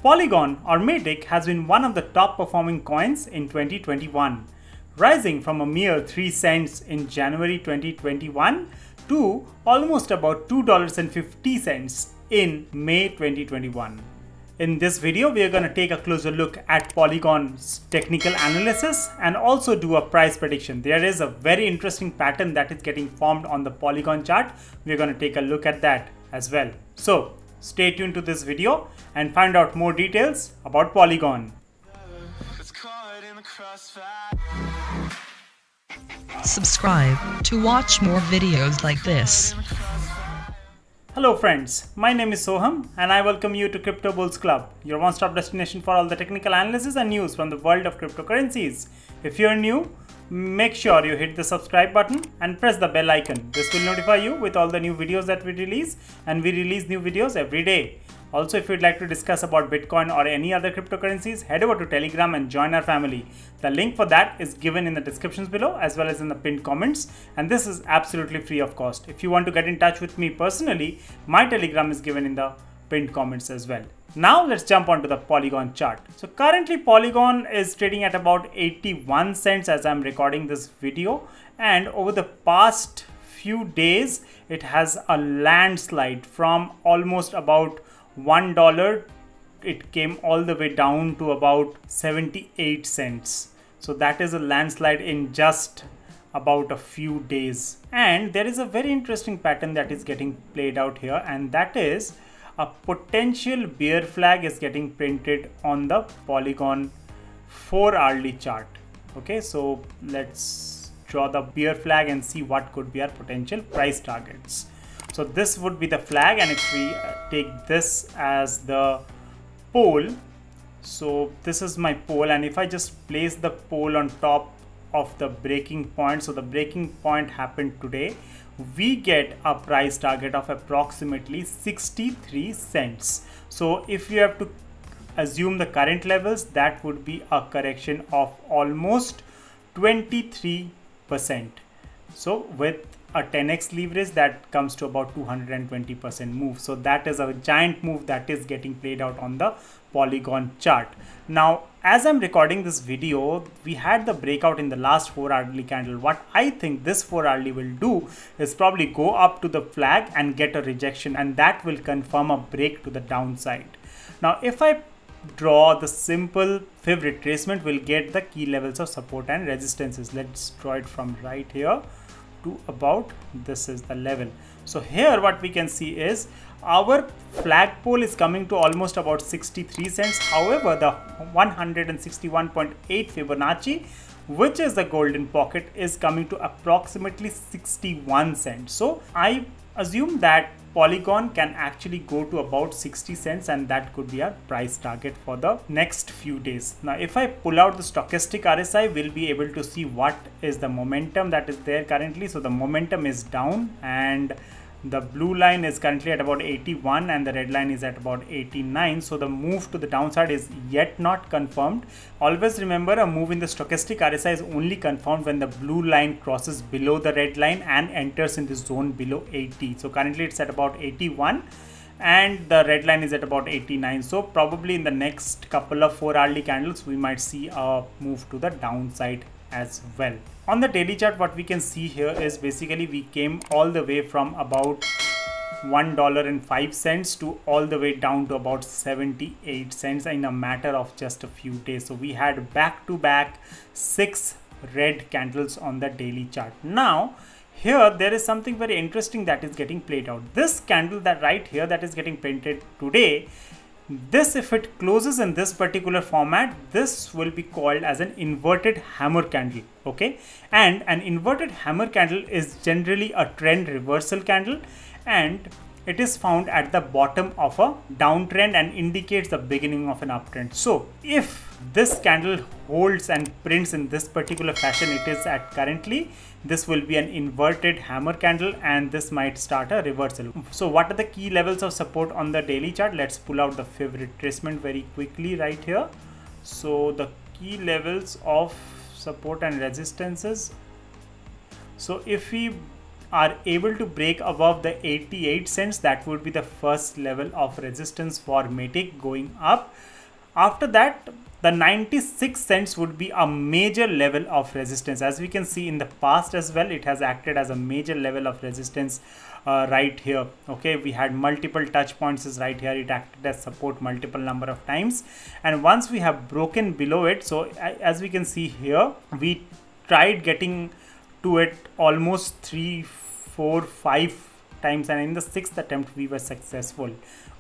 Polygon or Matic has been one of the top performing coins in 2021, rising from a mere 3 cents in January 2021 to almost about $2.50 in May 2021. In this video, we are going to take a closer look at Polygon's technical analysis and also do a price prediction. There is a very interesting pattern that is getting formed on the Polygon chart. We're going to take a look at that as well. So stay tuned to this video and find out more details about Polygon. Subscribe to watch more videos like this. Hello friends, my name is Soham and I welcome you to Crypto Bulls Club, your one-stop destination for all the technical analysis and news from the world of cryptocurrencies. If you're new, make sure you hit the subscribe button and press the bell icon. This will notify you with all the new videos that we release, and we release new videos every day. Also, if you'd like to discuss about Bitcoin or any other cryptocurrencies, head over to Telegram and join our family. The link for that is given in the descriptions below as well as in the pinned comments, and this is absolutely free of cost. If you want to get in touch with me personally, my Telegram is given in the pinned comments as well. Now let's jump onto the Polygon chart. So currently Polygon is trading at about 81 cents as I'm recording this video, and over the past few days it has a landslide from almost about $1. It came all the way down to about 78 cents. So that is a landslide in just about a few days. And there is a very interesting pattern that is getting played out here, and that is a potential bear flag is getting printed on the Polygon 4-hourly chart. Okay, so let's draw the bear flag and see what could be our potential price targets. So this would be the flag, and if we take this as the pole, so this is my pole, and if I just place the pole on top of the breaking point, so the breaking point happened today, we get a price target of approximately 63 cents. So if you have to assume the current levels, that would be a correction of almost 23%. So with a 10x leverage, that comes to about 220% move. So that is a giant move that is getting played out on the Polygon chart. Now, as I'm recording this video, we had the breakout in the last 4-hourly candle. What I think this 4-hourly will do is probably go up to the flag and get a rejection, and that will confirm a break to the downside. Now, if I draw the simple fib retracement, we'll get the key levels of support and resistances. Let's draw it from right here to about this is the level. So here what we can see is our flagpole is coming to almost about 63 cents. However, the 161.8 Fibonacci, which is the golden pocket, is coming to approximately 61 cents. So I assume that Polygon can actually go to about 60 cents, and that could be our price target for the next few days. Now, if I pull out the stochastic RSI, we'll be able to see what is the momentum that is there currently. So the momentum is down, and the blue line is currently at about 81 and the red line is at about 89. So the move to the downside is yet not confirmed. Always remember, a move in the stochastic RSI is only confirmed when the blue line crosses below the red line and enters in the zone below 80. So currently it's at about 81 and the red line is at about 89. So probably in the next couple of 4-hourly candles, we might see a move to the downside as well. On the daily chart, what we can see here is basically we came all the way from about $1.05 to all the way down to about 78 cents in a matter of just a few days. So we had back-to-back 6 red candles on the daily chart. Now here there is something very interesting that is getting played out. This candle that right here that is getting printed today, this, if it closes in this particular format, this will be called as an inverted hammer candle. Okay, and an inverted hammer candle is generally a trend reversal candle, and it is found at the bottom of a downtrend and indicates the beginning of an uptrend. So if this candle holds and prints in this particular fashion it is at currently, this will be an inverted hammer candle, and this might start a reversal. So what are the key levels of support on the daily chart? Let's pull out the fib retracement very quickly right here. So the key levels of support and resistances. So if we are able to break above the 88 cents, that would be the first level of resistance for Matic going up. After that, the 96 cents would be a major level of resistance. As we can see in the past as well, it has acted as a major level of resistance right here. Okay, we had multiple touch points is right here. It acted as support multiple number of times, and once we have broken below it, so as we can see here, we tried getting to it almost 3, 4, 5 times, and in the 6th attempt we were successful.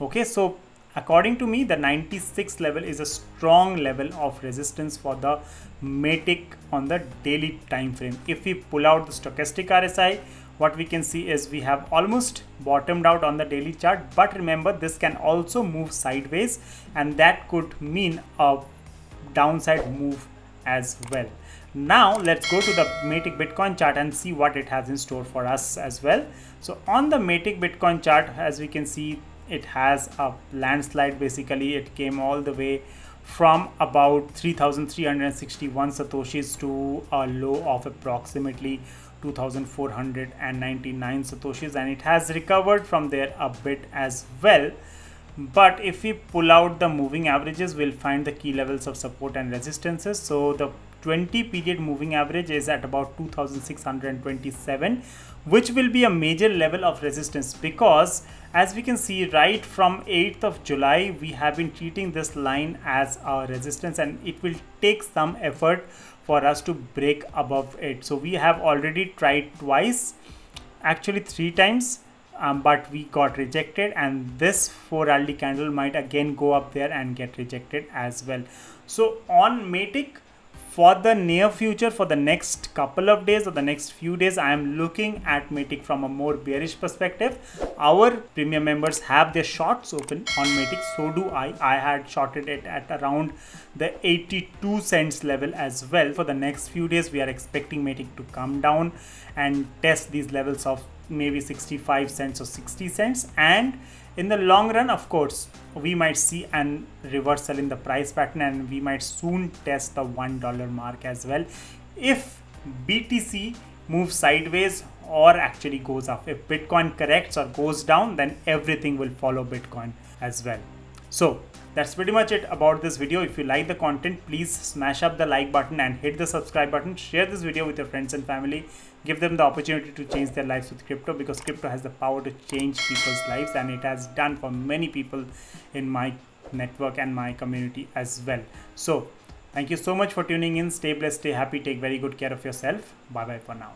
Okay, so according to me, the 96 level is a strong level of resistance for the Matic on the daily time frame. If we pull out the stochastic RSI, what we can see is we have almost bottomed out on the daily chart, but remember, this can also move sideways, and that could mean a downside move as well. Now let's go to the Matic Bitcoin chart and see what it has in store for us as well. So on the Matic Bitcoin chart, as we can see, it has a landslide. Basically, it came all the way from about 3,361 satoshis to a low of approximately 2,499 satoshis, and it has recovered from there a bit as well. But if we pull out the moving averages, we'll find the key levels of support and resistances. So the 20 period moving average is at about 2,627, which will be a major level of resistance, because as we can see right from 8th of July, we have been treating this line as a resistance, and it will take some effort for us to break above it. So we have already tried twice, actually 3 times, but we got rejected, and this 4-hourly candle might again go up there and get rejected as well. So on Matic, for the near future, for the next couple of days or the next few days, I am looking at Matic from a more bearish perspective. Our premium members have their shorts open on Matic, so do I. I had shorted it at around the 82 cents level as well. For the next few days, we are expecting Matic to come down and test these levels of maybe 65 cents or 60 cents, and in the long run, of course, we might see an reversal in the price pattern, and we might soon test the $1 mark as well if BTC moves sideways or actually goes up. If Bitcoin corrects or goes down, then everything will follow Bitcoin as well. So that's pretty much it about this video. If you like the content, please smash up the like button and hit the subscribe button. Share this video with your friends and family. Give them the opportunity to change their lives with crypto, because crypto has the power to change people's lives, and it has done for many people in my network and my community as well. So thank you so much for tuning in. Stay blessed, stay happy, take very good care of yourself. Bye bye for now.